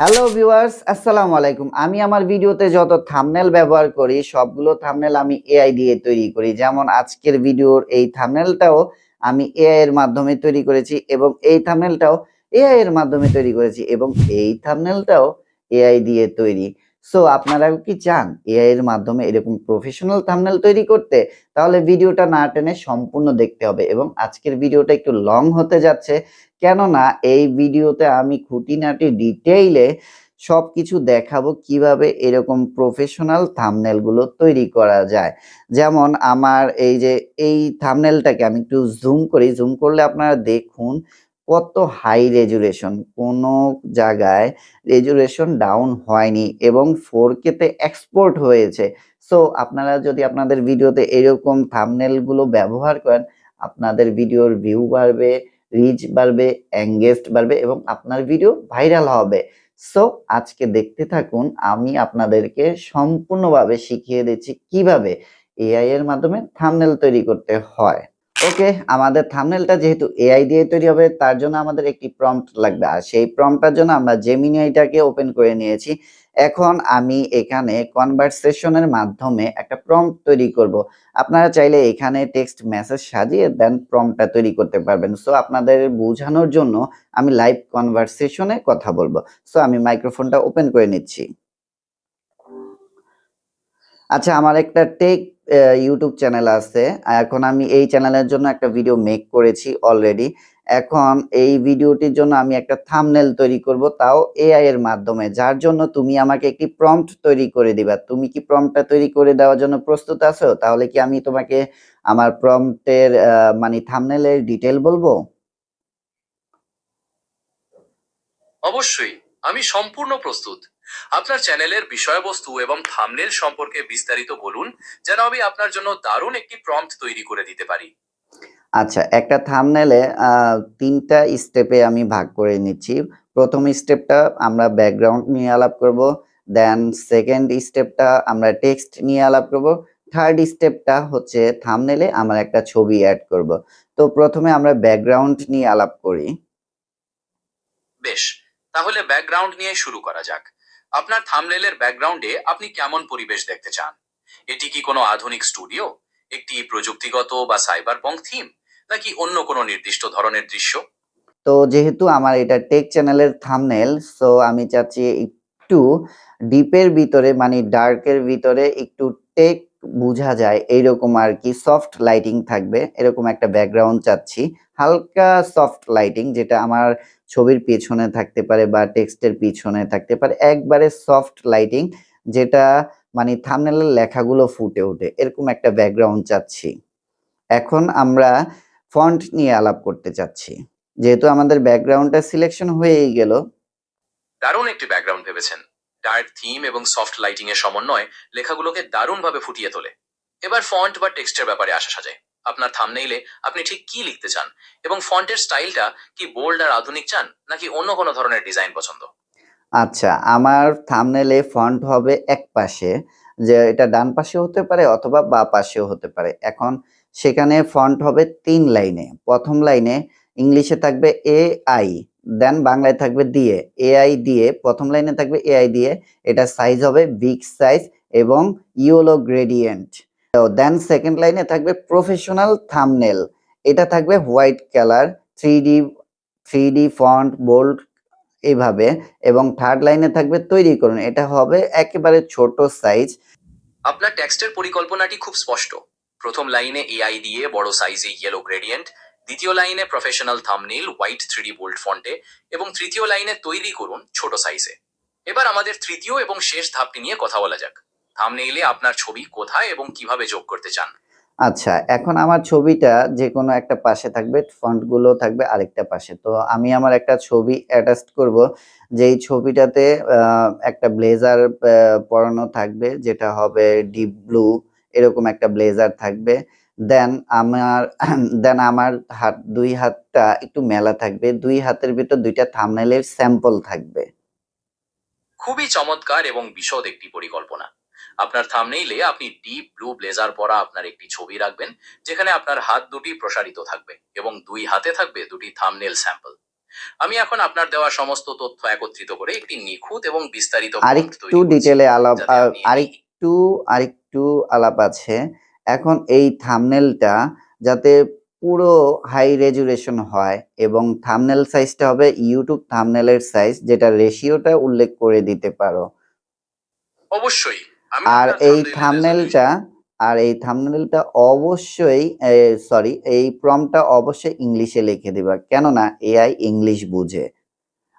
Hello viewers, আসসালামু আলাইকুম। আমি আমার ভিডিওতে যত থাম্বনেল ব্যবহার করি সবগুলো থাম্বনেল আমি এআই দিয়ে তৈরি করি। যেমন আজকের ভিডিওর এই থাম্বনেলটাও আমি এআই এর মাধ্যমে তৈরি করেছি এবং এই থাম্বনেলটাও এআই এর মাধ্যমে তৈরি করেছি এবং এই থাম্বনেলটাও এআই দিয়ে তৈরি। সো আপনারাও কি চান এআই এর মাধ্যমে এরকম প্রফেশনাল থাম্বনেল তৈরি করতে? তাহলে ভিডিওটা না টেনে সম্পূর্ণ দেখতে হবে এবং আজকের ভিডিওটা একটু লং হতে যাচ্ছে। কেননা এই ভিডিওতে আমি খুঁটিনাটি ডিটেইলে সবকিছু দেখাবো কিভাবে এরকম প্রফেশনাল থাম্বনেল গুলো তৈরি করা যায়। যেমন আমার এই থাম্বনেলটাকে আমি একটু জুম করি। জুম করলে আপনারা দেখুন কত হাই রেজুলেশন। কোনো জায়গায় রেজুলেশন ডাউন হয়নি এবং 4K তে এক্সপোর্ট হয়েছে। সো আপনারা যদি আপনাদের ভিডিওতে এরকম থাম্বনেল গুলো ব্যবহার করেন, আপনাদের ভিডিওর ভিউ বাড়বে, রিচ বাড়বে, এঙ্গেজড বাড়বে এবং আপনার ভিডিও ভাইরাল হবে। সো আজকে দেখতে থাকুন, আমি আপনাদেরকে সম্পূর্ণভাবে শিখিয়ে দিচ্ছি কিভাবে এআই এর মাধ্যমে থাম্বনেল তৈরি করতে হয়। ওকে, আমাদের থাম্বনেলটা যেহেতু এআই দিয়ে তৈরি হবে তার জন্য আমাদের একটি প্রম্পট লাগবে। আর সেই প্রম্পটটার জন্য আমরা জেমিনাইটাকে ওপেন করে নিয়েছি। এখন আমি এখানে কনভারসেশনের মাধ্যমে একটা প্রম্পট তৈরি করব। আপনারা চাইলে এখানে টেক্সট মেসেজ সাজিয়ে দেন প্রম্পটটা তৈরি করতে পারবেন। সো আপনাদের বোঝানোর জন্য আমি লাইভ কনভারসেশনে কথা বলবো। সো আমি মাইক্রোফোনটা ওপেন করে নিচ্ছি। আচ্ছা, আমার একটা টেক ইউটিউব চ্যানেল আছে। এখন আমি এই চ্যানেলের জন্য একটা ভিডিও মেক করেছি অলরেডি। এখন এই ভিডিওটির জন্য আমি একটা থাম্বনেল তৈরি করব, তাও এআই এর মাধ্যমে। যার জন্য তুমি আমাকে একটি প্রম্পট তৈরি করে দিবা। তুমি কি প্রম্পটটা তৈরি করে দেওয়ার জন্য প্রস্তুত আছো? তাহলে কি আমি তোমাকে আমার প্রম্পটের মানে থাম্বনেলের ডিটেইল বলবো? অবশ্যই, আমি সম্পূর্ণ প্রস্তুত। আপনার চ্যানেলের বিষয়বস্তু এবং থাম্বনেল সম্পর্কে বিস্তারিত বলুন, যেন আমি আপনার জন্য দারুণ একটি প্রম্পট তৈরি করে দিতে পারি। আচ্ছা, একটা থাম্বনেলে ৩ টা স্টেপে আমি ভাগ করে নিচ্ছি। ১ম স্টেপটা আমরা ব্যাকগ্রাউন্ড নিয়ে আলাপ করব। দেন 2nd স্টেপটা আমরা টেক্সট নিয়ে আলাপ করব। 3rd স্টেপটা হচ্ছে থাম্বনেলে আমরা একটা ছবি এড করব। তো ১ম এ আমরা ব্যাকগ্রাউন্ড নিয়ে আলাপ করি। বেশ, তাহলে ব্যাকগ্রাউন্ড নিয়ে শুরু করা যাক। আপনার থাম্বনেলের ব্যাকগ্রাউন্ডে আপনি কেমন পরিবেশ দেখতে চান? এটি কি কোনো আধুনিক স্টুডিও, একটি প্রযুক্তিগত বা সাইবারপঙ্ক থিম, নাকি অন্য কোনো নির্দিষ্ট ধরনের দৃশ্য? তো যেহেতু আমার এটা টেক চ্যানেলের থাম্বনেল, সো আমি চাচ্ছি একটু ডিপের ভিতরে মানে ডার্কের ভিতরে একটু টেক বুঝা যায় এইরকম আরকি সফট লাইটিং থাকবে। এরকম একটা ব্যাকগ্রাউন্ড চাচ্ছি। হালকা সফট লাইটিং যেটা আমার ছবির পেছনে থাকতে পারে বা টেক্সটের পিছনে থাকতে পারে। একবারে সফট লাইটিং যেটা মানে থাম্বনেলের লেখাগুলো ফুটে ওঠে। এরকম একটা ব্যাকগ্রাউন্ড চাচ্ছি। এখন আমরা ফন্ট নিয়ে আলাপ করতে চাচ্ছি। যেহেতু আমাদের ব্যাকগ্রাউন্ডটা সিলেকশন হয়েই গেল। দারুণ একটি ব্যাকগ্রাউন্ড ভেবেছেন। ডার্ক থিম এবং সফট লাইটিং এর সমন্বয় লেখাগুলোকে দারুণভাবে ফুটিয়ে তোলে। এবার ফন্ট বা টেক্সটের ব্যাপারে আসা সাজায়। আপনার থাম্বনেইলে আপনি ঠিক কি লিখতে চান, এবং ফন্টের স্টাইলটা কি বোল্ড আর আধুনিক চান, নাকি অন্য কোনো ধরনের ডিজাইন পছন্দ? আচ্ছা, আমার থাম্বনেলে ফন্ট হবে একপাশে, যে এটা ডান পাশে হতে পারে অথবা বাঁ পাশেও হতে পারে। এখন সেখানে ফন্ট হবে ৩ লাইনে। ১ম লাইনে ইংলিশে থাকবে এআই, দেন বাংলায় থাকবে দিয়ে। এআই দিয়ে ১ম লাইনে থাকবে এআই দিয়ে। এটার সাইজ হবে বিগ সাইজ এবং ইয়েলো গ্রেডিয়েন্ট। তো দেন 2nd লাইনে থাকবে প্রফেশনাল থাম্বনেল। এটা থাকবে white colour, 3D 3D font bold এভাবে এবং 3rd লাইনে থাকবে তৈরি করুন। এটা হবে একেবারে ছোট সাইজ। আপনার টেক্সটের পরিকল্পনাটি খুব স্পষ্ট। প্রথম লাইনে এআই দিয়ে বড় সাইজে ইয়েলো গ্রেডিয়েন্ট, দ্বিতীয় লাইনে professional thumbnail white 3D bold ফন্টে, এবং তৃতীয় লাইনে তৈরি করুন ছোট সাইজে। এবার আমাদের তৃতীয় এবং শেষ ধাপটি নিয়ে কথা বলা যাক। থাম্বনেইলে আপনার ছবি কোথায় এবং কিভাবে যোগ করতে চান? আচ্ছা, এখন আমার ছবিটা যেকোনো একটা পাশে থাকবে, ফন্ট গুলো থাকবে আরেকটা পাশে। তো আমি আমার একটা ছবি অ্যাটাচড করব। যেই ছবিটাতে একটা ব্লেজার পরানো থাকবে যেটা হবে ডিপ ব্লু, এরকম একটা ব্লেজার থাকবে। দেন আমার দেন আমার ২ হাতটা একটু মেলা থাকবে। ২ হাতের ভিতর ২ টা থাম্বনেইলের স্যাম্পল থাকবে। খুবই চমৎকার এবং বিশদ একটি পরিকল্পনা। আপনার থাম্বনেইলে আপনি ডিপ ব্লু ব্লেজার পরা আপনার একটি ছবি রাখবেন, যেখানে আপনার হাত দুটি প্রসারিত থাকবে এবং দুই হাতে থাকবে দুটি থাম্বনেইল স্যাম্পল। আমি এখন আপনার দেওয়া সমস্ত তথ্য একত্রিত করে একটি নিখুঁত এবং বিস্তারিত prompt আরেকটু তৈরি করছি, ডিটেলে আলাপ যাতে আপনি আরেকটু আলাপ আছে। এখন এই থাম্বনেলটা যাতে পুরো হাই রেজুলেশন হয় এবং থাম্বনেল সাইজটা হবে ইউটিউব থাম্বনেলের সাইজ, যেটা রেশিওটা উল্লেখ করে দিতে পারো। অবশ্যই আমি আর আপনার এই থাম্বনেইলের থাম্বনেলটা রেজলিউশন অবশ্যই সরি, এই প্রম্পটটা অবশ্যই ইংলিশে লিখে দিবা, কেননা এআই ইংলিশ বুঝে।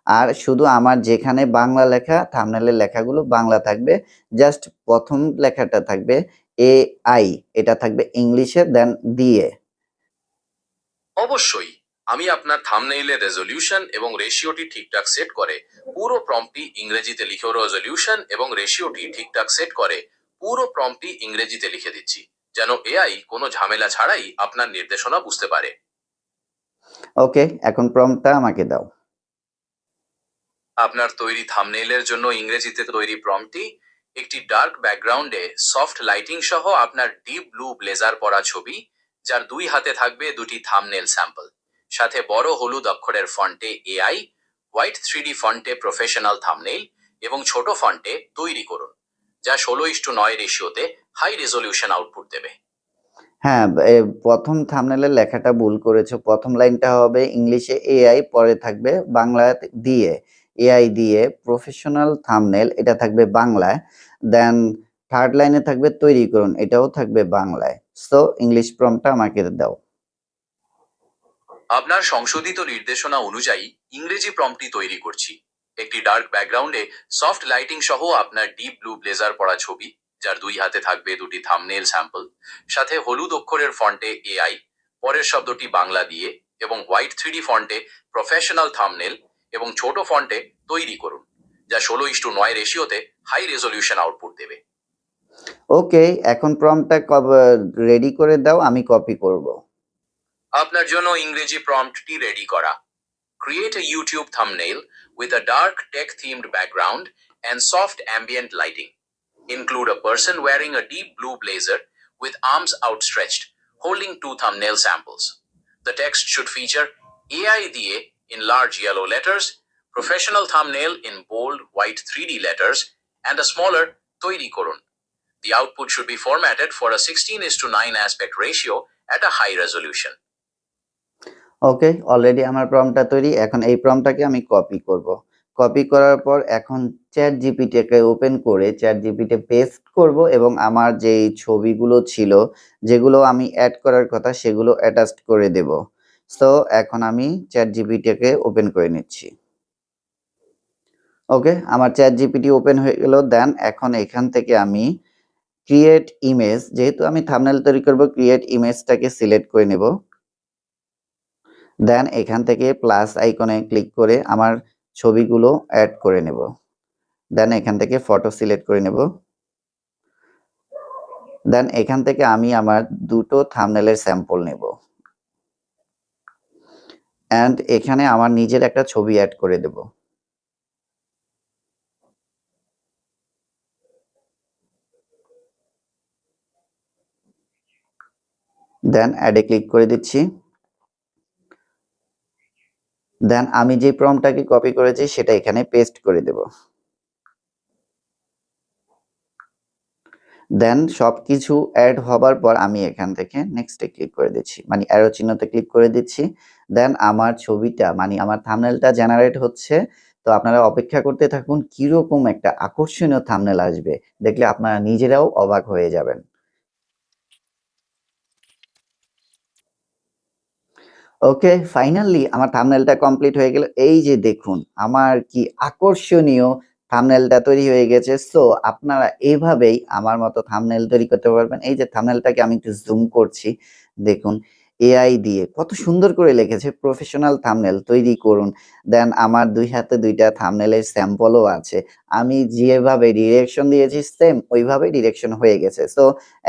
আর শুধু আমার যেখানে বাংলা লেখা, থাম্বনেলের লেখাগুলো বাংলা থাকবে, জাস্ট প্রথম লেখাটা থাকবে এআই, এটা থাকবে ইংলিশে, দেন দিয়ে। অবশ্যই আমি আপনার থাম্বনেইলের রেজলিউশন এবং রেশিওটি ঠিকঠাক সেট করে পুরো প্রম্পটটি ইংরেজিতে লিখে রেজলিউশন এবং রেশিওটি ঠিকঠাক সেট করে পুরো প্রম্পটটি ইংরেজিতে লিখে দিচ্ছি, যেন এআই কোনো ঝামেলা ছাড়াই আপনার নির্দেশনা বুঝতে পারে। ওকে, এখন প্রম্পটটা আমাকে দাও। আপনার তৈরি থাম্বনেইলের জন্য ইংরেজিতে তৈরি প্রম্পটটি একটি ডার্ক ব্যাকগ্রাউন্ডে সফট লাইটিং সহ আপনার ডিপ ব্লু ব্লেজার পরা ছবি, যার দুই হাতে থাকবে দুটি থাম্বনেল স্যাম্পল, সাথে বড় হলুদ অক্ষরের ফন্টে এআই, হোয়াইট 3D ফন্টে প্রফেশনাল থাম্বনেইল এবং ছোট ফন্টে তৈরি করুন, যা 16:9 রেশিওতে হাই রেজলিউশন আউটপুট দেবে। হ্যাঁ, প্রথম থাম্বনেলের লেখাটা ভুল করেছো। প্রথম লাইনটা হবে ইংলিশে এআই, পরে থাকবে বাংলাতে দিয়ে, এআই দিয়ে প্রফেশনাল থাম্বনেল, এটা থাকবে বাংলায়। দেন থার্ড লাইনে থাকবে তৈরি করুন, এটাও থাকবে বাংলায়। সো ইংলিশ প্রম্পটটা আমাকে দাও। আপনার সংশোধিত নির্দেশনা অনুযায়ী ইংরেজি প্রম্পটটি তৈরি করছি। একটি ডার্ক ব্যাকগ্রাউন্ডে সফট লাইটিং সহ আপনার ডিপ ব্লু ব্লেজার পরা ছবি, যার দুই হাতে থাকবে দুটি থাম্বনেল স্যাম্পল, সাথে হলুদ অক্ষরের ফন্টে এআই, পরের শব্দটি বাংলা দিয়ে, এবং হোয়াইট 3D ফন্টে প্রফেশনাল থাম্বনেল এবং ছোট ফন্টে তৈরি করুন, যা 16:9 রেশিওতে হাই রেজলিউশন আউটপুট দেবে। ওকে, এখন প্রম্পটটা রেডি করে দাও, আমি কপি করব। আপনার জন্য ইংরেজি প্রম্পটটি রেডি করা। Create a YouTube thumbnail with a dark tech-themed background and soft ambient lighting. Include a person wearing a deep blue blazer with arms outstretched, holding two thumbnail samples. The text should feature AI DA in large yellow letters, professional thumbnail in bold white 3D letters, and a smaller Toiri Korun. The output should be formatted for a 16:9 aspect ratio at a high resolution. Okay, already আমার প্রম্পটটা তৈরি। এখন এই প্রম্পটটাকে আমি copy করব। Copy করার পর এখন chat জিপিটিকে open করে চ্যাট জিপিটি পেস্ট করব এবং আমার যেই ছবিগুলো ছিল, যেগুলো আমি অ্যাড করার কথা, সেগুলো অ্যাটাচড করে দেব। সো এখন আমি চ্যাট জিপিটিকে ওপেন করে নিচ্ছি। ওকে, আমার চ্যাট জিপিটি ওপেন হয়ে গেল। দেন এখন এখান থেকে আমি ক্রিয়েট ইমেজ, যেহেতু আমি থাম্বনেল তৈরি করব, ক্রিয়েট ইমেজটাকে সিলেক্ট করে নেব। দেন এখান থেকে প্লাস আইকনে ক্লিক করে আমার ছবিগুলো অ্যাড করে নেব। দেন এখান থেকে ফটো সিলেক্ট করে নেব। দেন এখান থেকে আমি আমার দুটো থাম্বনেলের স্যাম্পল নেব অ্যান্ড এখানে আমার নিজের একটা ছবি অ্যাড করে দেব। দেন অ্যাডে ক্লিক করে দিচ্ছি। দেন আমি যে প্রম্পটটাকে কপি করেছি সেটা এখানে পেস্ট করে দেব। দেন সবকিছু অ্যাড হবার পর আমি এখান থেকে নেক্সটে ক্লিক করে দিচ্ছি, মানে অ্যারো চিহ্নতে ক্লিক করে দিচ্ছি। দেন আমার ছবিটা, মানে আমার থাম্বনেলটা জেনারেট হচ্ছে। তো আপনারা অপেক্ষা করতে থাকুন, কিরকম একটা আকর্ষণীয় থাম্বনেল আসবে, দেখলে আপনারা নিজেরাও অবাক হয়ে যাবেন। ওকে, ফাইনালি আমার থাম্বনেলটা কমপ্লিট হয়ে গেল। এই যে দেখুন, আমার কি আকর্ষণীয় থাম্বনেলটা তৈরি হয়ে গেছে। সো আপনারা এইভাবেই আমার মতো থাম্বনেল তৈরি করতে পারবেন। এই যে থাম্বনেলটাকে আমি একটু জুম করছি, দেখুন এআই দিয়ে কত সুন্দর করে লিখেছে, প্রফেশনাল থাম্বনেল তৈরি করুন। দেন আমার দুই হাতে দুইটা থাম্বনেলের স্যাম্পলও আছে। আমি যেভাবে ডিরেকশন দিয়েছি সেম ওইভাবেই ডিরেকশন হয়ে গেছে। সো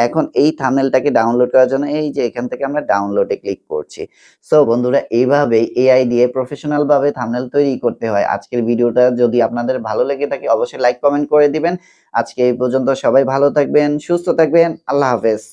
এখন এই থাম্বনেলটাকে ডাউনলোড করার জন্য এই যে এখান থেকে আমরা ডাউনলোডে ক্লিক করছি। সো বন্ধুরা, এইভাবে এআই দিয়ে প্রফেশনাল ভাবে থাম্বনেল তৈরি করতে হয়। আজকের ভিডিওটা যদি আপনাদের ভালো লেগে থাকে অবশ্যই লাইক কমেন্ট করে দিবেন। আজকে এই পর্যন্ত, সবাই ভালো থাকবেন, সুস্থ থাকবেন, আল্লাহ হাফেজ।